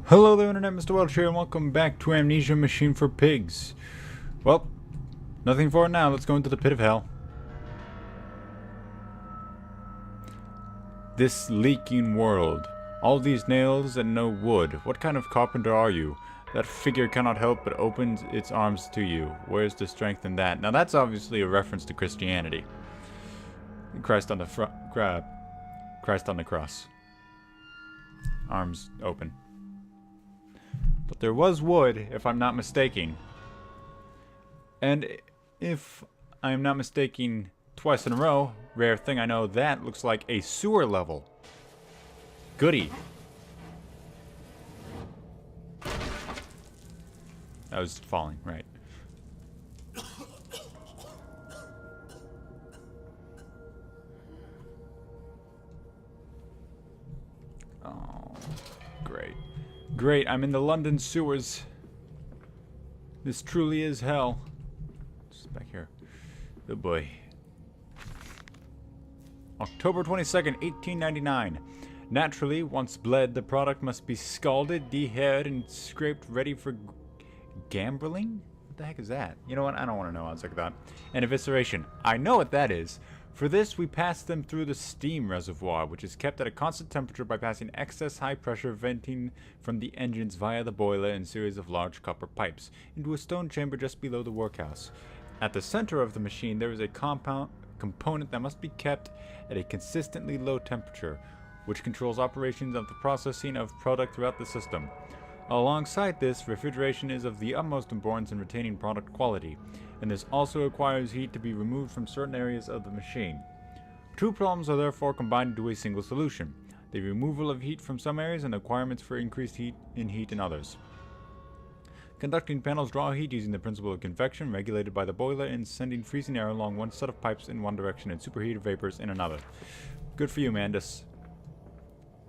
Hello there Internet, Mr. Welch here, and welcome back to Amnesia Machine for Pigs. Well, nothing for it now, let's go into the pit of hell. This leaking world. All these nails and no wood. What kind of carpenter are you? That figure cannot help but opens its arms to you. Where's the strength in that? Now that's obviously a reference to Christianity. Christ on the Christ on the cross. Arms open. But there was wood, if I'm not mistaken. And if I'm not mistaken, twice in a row, rare thing, I know that looks like a sewer level. Goody. I was falling, right. Oh, great. Great, I'm in the London sewers. This truly is hell. Just back here. Oh boy. October 22nd, 1899. Naturally, once bled, the product must be scalded, dehaired, and scraped ready for gambling? What the heck is that? You know what? I don't want to know. I'll check that. And evisceration. I know what that is. For this, we pass them through the steam reservoir, which is kept at a constant temperature by passing excess high-pressure venting from the engines via the boiler in a series of large copper pipes into a stone chamber just below the workhouse. At the center of the machine, there is a component that must be kept at a consistently low temperature, which controls operations of the processing of product throughout the system. Alongside this, refrigeration is of the utmost importance in retaining product quality, and this also requires heat to be removed from certain areas of the machine. Two problems are therefore combined into a single solution: the removal of heat from some areas and the requirements for increased heat in others. Conducting panels draw heat using the principle of convection, regulated by the boiler, and sending freezing air along one set of pipes in one direction and superheated vapors in another. Good for you, Mandus.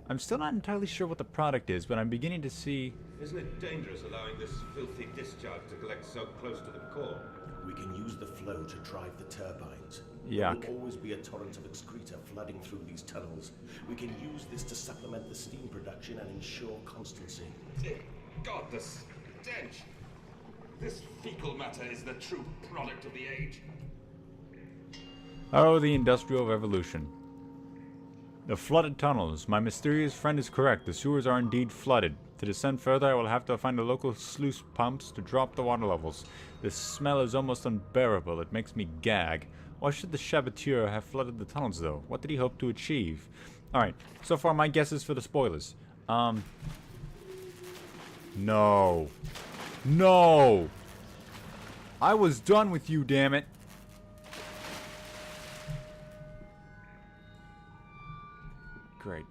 I'm still not entirely sure what the product is, but I'm beginning to see... Isn't it dangerous allowing this filthy discharge to collect so close to the core? We can use the flow to drive the turbines. Yuck. There will always be a torrent of excreta flooding through these tunnels. We can use this to supplement the steam production and ensure constancy. Dear God, the stench! This fecal matter is the true product of the age. Oh, the Industrial Revolution. The flooded tunnels. My mysterious friend is correct. The sewers are indeed flooded. To descend further, I will have to find the local sluice pumps to drop the water levels. The smell is almost unbearable. It makes me gag. Why should the saboteur have flooded the tunnels, though? What did he hope to achieve? Alright, so far my guesses for the spoilers. No. No! I was done with you, damn it. Great.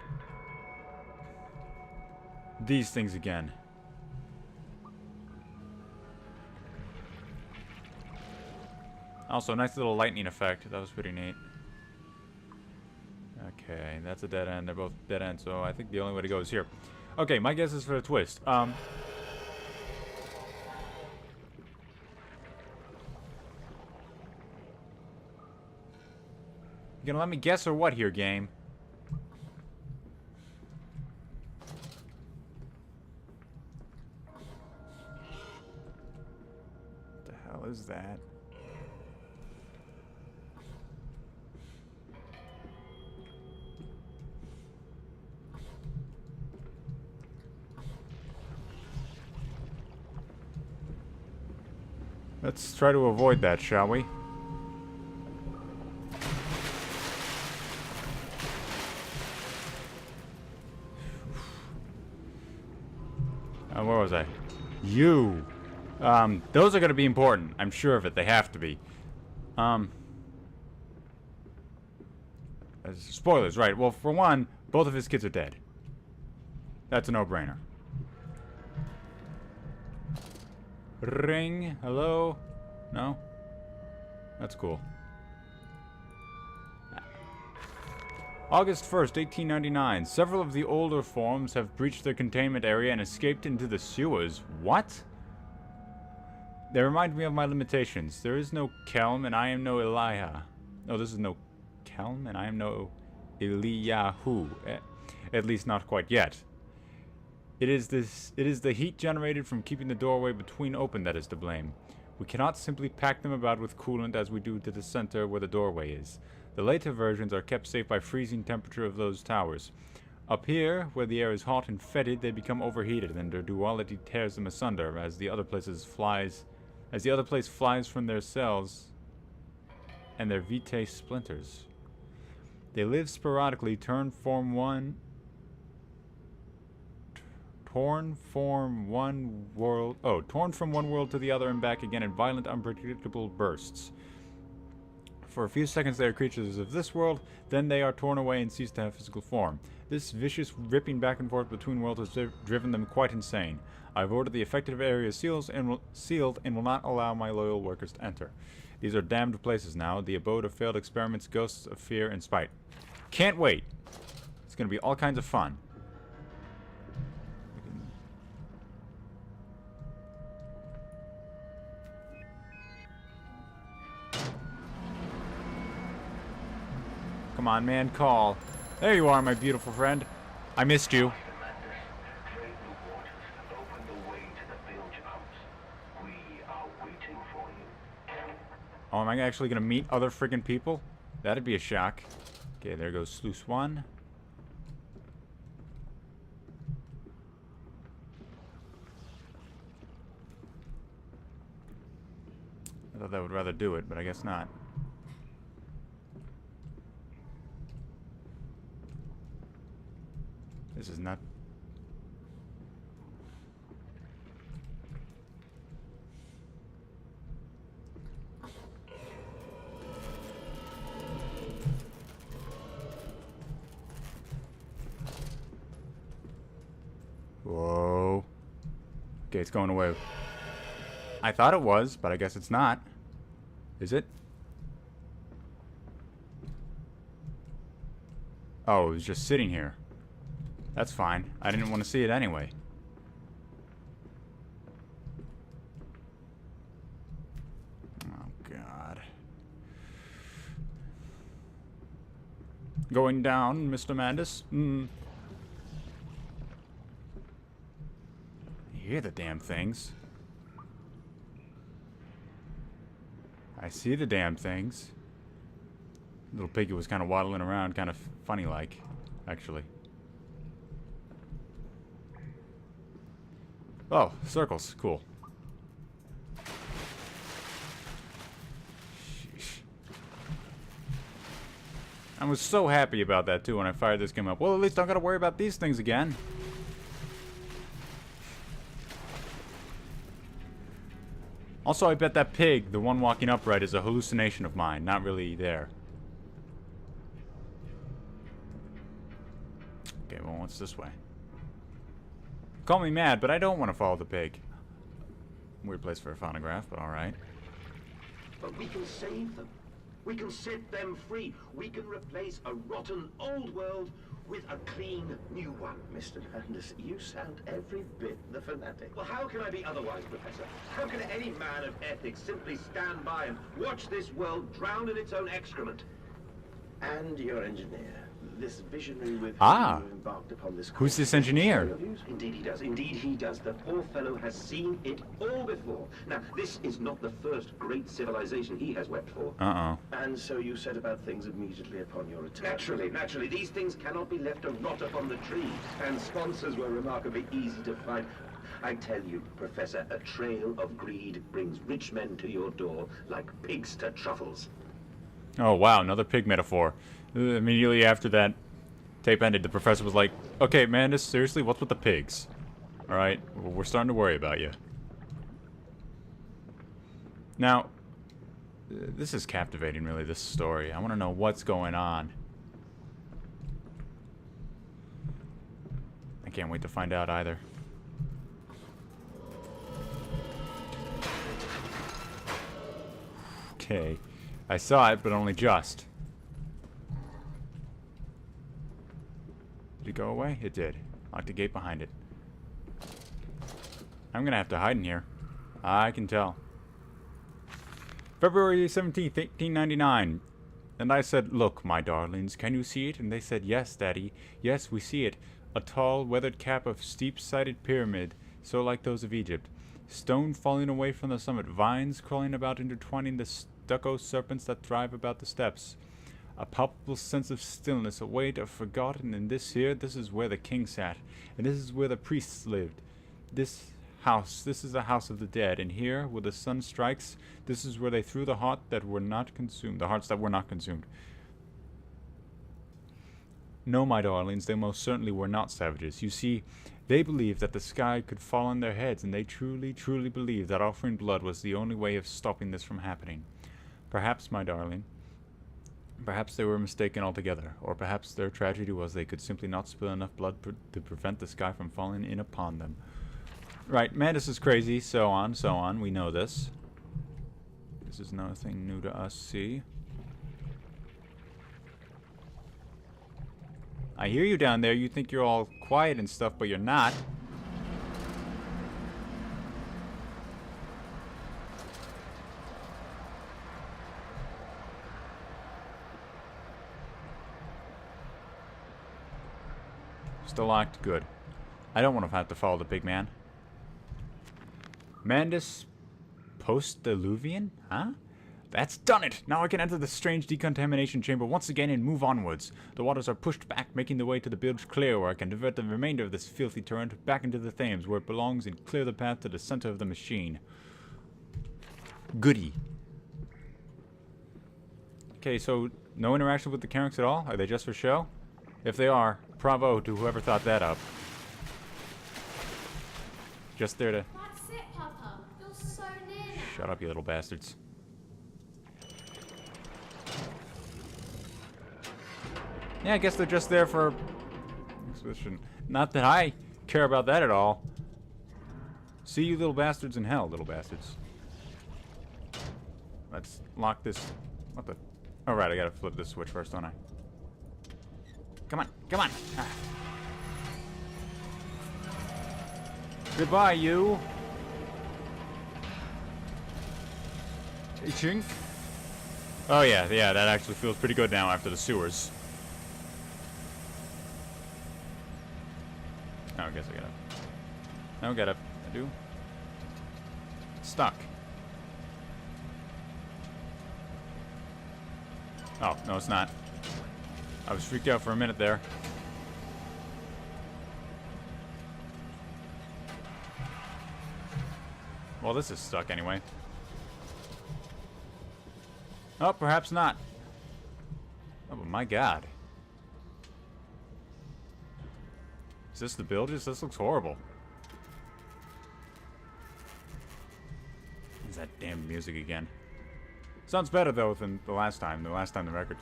These things again. Also, nice little lightning effect. That was pretty neat. Okay, that's a dead end. They're both dead ends, so I think the only way to go is here. Okay, my guess is for a twist. You gonna let me guess or what here, game? What the hell is that? Let's try to avoid that, shall we? Where was I? You! Those are gonna be important. I'm sure of it. They have to be. Spoilers, right. Well, for one, both of his kids are dead. That's a no-brainer. Ring. Hello? No? That's cool. August 1st, 1899. Several of the older forms have breached their containment area and escaped into the sewers. What? They remind me of my limitations. There is no Kelm, and I am no Elijah. No, this is no Kelm, and I am no Eliyahu. At least not quite yet. It is the heat generated from keeping the doorway between open that is to blame. We cannot simply pack them about with coolant as we do to the center where the doorway is. The later versions are kept safe by freezing temperature of those towers. Up here, where the air is hot and fetid, they become overheated, and their duality tears them asunder as the other place flies from their cells and their vitae splinters. They live sporadically, torn from one world to the other and back again in violent, unpredictable bursts. For a few seconds they are creatures of this world, then they are torn away and cease to have physical form. This vicious ripping back and forth between worlds has driven them quite insane. I have ordered the affected areas sealed and will not allow my loyal workers to enter. These are damned places now, the abode of failed experiments, ghosts of fear and spite. Can't wait. It's going to be all kinds of fun. Come on, man, call. There you are, my beautiful friend. I missed you. Oh, am I actually gonna meet other friggin' people? That'd be a shock. Okay, there goes sluice 1. I thought that would rather do it, but I guess not. This is not... Whoa. Okay, it's going away. I thought it was, but I guess it's not. Is it? Oh, it was just sitting here. That's fine. I didn't want to see it anyway. Oh, God. Going down, Mr. Mandus? You hear the damn things. I see the damn things. Little piggy was kind of waddling around, kind of funny-like, actually. Oh, circles. Cool. Sheesh. I was so happy about that, too, when I fired this game up. Well, at least I don't gotta worry about these things again. Also, I bet that pig, the one walking upright, is a hallucination of mine. Not really there. Okay, well, what's this way? Call me mad, but I don't want to follow the pig. Weird place for a phonograph, but alright. But we can save them. We can set them free. We can replace a rotten old world with a clean new one. Mr. Landis, you sound every bit the fanatic. Well, how can I be otherwise, Professor? How can any man of ethics simply stand by and watch this world drown in its own excrement? And your engineer. This visionary with whom you embarked upon this. Who's this engineer? Indeed he does. Indeed he does. The poor fellow has seen it all before. Now, this is not the first great civilization he has wept for. And so you set about things immediately upon your return. Naturally. These things cannot be left to rot upon the trees. And sponsors were remarkably easy to find. I tell you, Professor, a trail of greed brings rich men to your door like pigs to truffles. Oh, wow, another pig metaphor. Immediately after that tape ended, the professor was like, okay, Mandus, seriously, what's with the pigs? Alright, we're starting to worry about you. Now, this is captivating, really, this story. I want to know what's going on. I can't wait to find out either. Okay. I saw it, but only just. Did it go away? It did. Locked the gate behind it. I'm gonna have to hide in here. I can tell. February 17th, 1899. And I said, look, my darlings, can you see it? And they said, yes, Daddy. Yes, we see it. A tall, weathered cap of steep-sided pyramid, so like those of Egypt. Stone falling away from the summit, vines crawling about intertwining the stucco serpents that thrive about the steps. A palpable sense of stillness, a weight of forgotten, and this is where the king sat, and this is where the priests lived. This is the house of the dead, and here, where the sun strikes, this is where they threw the hearts that were not consumed. No, my darlings, they most certainly were not savages. You see, they believed that the sky could fall on their heads, and they truly, truly believed that offering blood was the only way of stopping this from happening. Perhaps, my darling, perhaps they were mistaken altogether, or perhaps their tragedy was they could simply not spill enough blood to prevent the sky from falling in upon them. Right, Mandus is crazy, so on, we know this. This is nothing new to us, see? I hear you down there, you think you're all quiet and stuff, but you're not. Still locked? Good. I don't want to have to follow the big man. Mandus Post-Diluvian? Huh? That's done it! Now I can enter the strange decontamination chamber once again and move onwards. The waters are pushed back, making the way to the bilge clear, where I can divert the remainder of this filthy torrent back into the Thames, where it belongs, and clear the path to the center of the machine. Goody. Okay, so no interaction with the Carracks at all? Are they just for show? If they are, bravo to whoever thought that up. Just there to... That's it, Papa. You're so near now. Shut up, you little bastards. Yeah, I guess they're just there for... exposition. Not that I care about that at all. See you little bastards in hell, little bastards. Let's lock this... What the... Alright, I gotta flip this switch first, don't I? Come on, come on! Ah. Goodbye, you! Ching. Oh yeah, that actually feels pretty good now after the sewers. Oh, I guess I gotta... No, gotta... I do. Stuck. Oh, no it's not. I was freaked out for a minute there. Well, this is stuck anyway. Oh, perhaps not. Oh, but my god. Is this the bilges? This looks horrible. Is that damn music again? Sounds better though than the last time. The last time the record.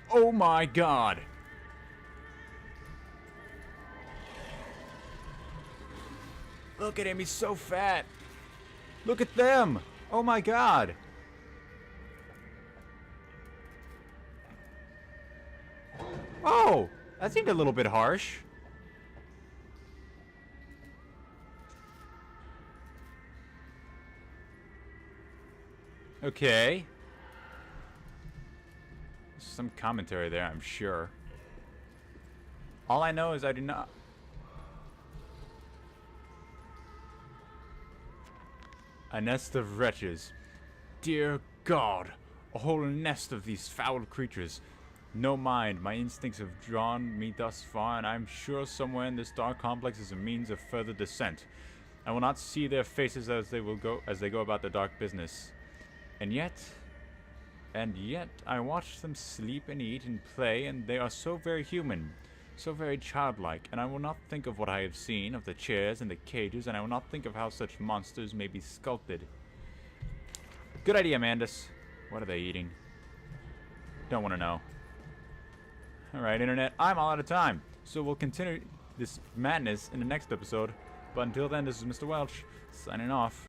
Oh my god! Look at him, he's so fat! Look at them! Oh my god! Oh! That seemed a little bit harsh. Okay. Some commentary there, I'm sure. All I know is I do not... A nest of wretches. Dear God, a whole nest of these foul creatures. No mind, my instincts have drawn me thus far, and I'm sure somewhere in this dark complex is a means of further descent. I will not see their faces as they go about their dark business. And yet, I watch them sleep and eat and play, and they are so very human, so very childlike, and I will not think of what I have seen, of the chairs and the cages, and I will not think of how such monsters may be sculpted. Good idea, Mandus. What are they eating? Don't want to know. Alright, Internet, I'm all out of time, so we'll continue this madness in the next episode, but until then, this is Mr. Welch, signing off.